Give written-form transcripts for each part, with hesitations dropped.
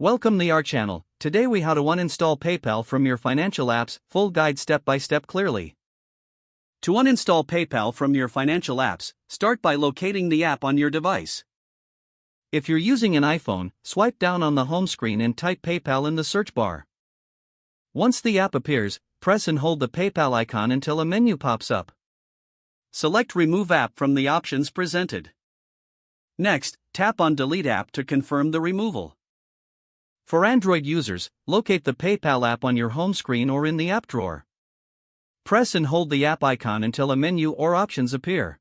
Welcome to our channel. Today we how to uninstall PayPal from your financial apps, full guide step by step clearly. To uninstall PayPal from your financial apps, start by locating the app on your device. If you're using an iPhone, swipe down on the home screen and type PayPal in the search bar. Once the app appears, press and hold the PayPal icon until a menu pops up. Select Remove App from the options presented. Next, tap on Delete App to confirm the removal. For Android users, locate the PayPal app on your home screen or in the app drawer. Press and hold the app icon until a menu or options appear.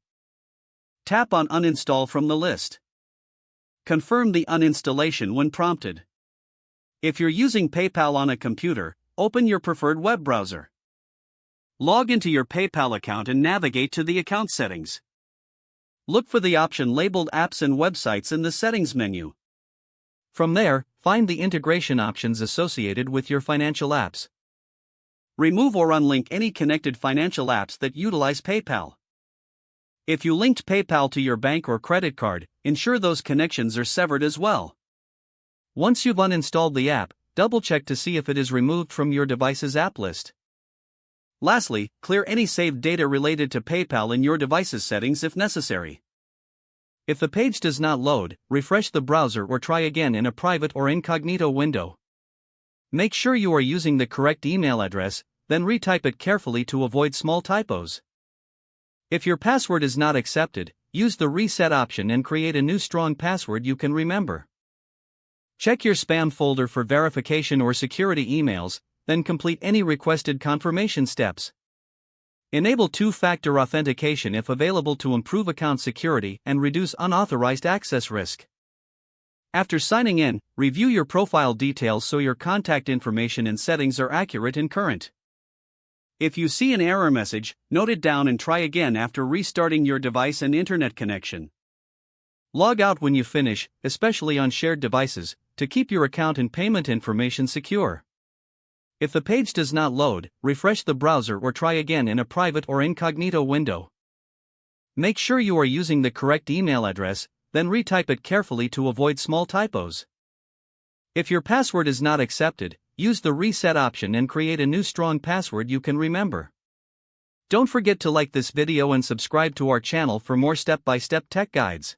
Tap on Uninstall from the list. Confirm the uninstallation when prompted. If you're using PayPal on a computer, open your preferred web browser. Log into your PayPal account and navigate to the account settings. Look for the option labeled Apps and Websites in the Settings menu. From there, find the integration options associated with your financial apps. Remove or unlink any connected financial apps that utilize PayPal. If you linked PayPal to your bank or credit card, ensure those connections are severed as well. Once you've uninstalled the app, double-check to see if it is removed from your device's app list. Lastly, clear any saved data related to PayPal in your device's settings if necessary. If the page does not load, refresh the browser or try again in a private or incognito window. Make sure you are using the correct email address, then retype it carefully to avoid small typos. If your password is not accepted, use the reset option and create a new strong password you can remember. Check your spam folder for verification or security emails, then complete any requested confirmation steps. Enable two-factor authentication if available to improve account security and reduce unauthorized access risk. After signing in, review your profile details so your contact information and settings are accurate and current. If you see an error message, note it down and try again after restarting your device and internet connection. Log out when you finish, especially on shared devices, to keep your account and payment information secure. If the page does not load, refresh the browser or try again in a private or incognito window. Make sure you are using the correct email address, then retype it carefully to avoid small typos. If your password is not accepted, use the reset option and create a new strong password you can remember. Don't forget to like this video and subscribe to our channel for more step-by-step tech guides.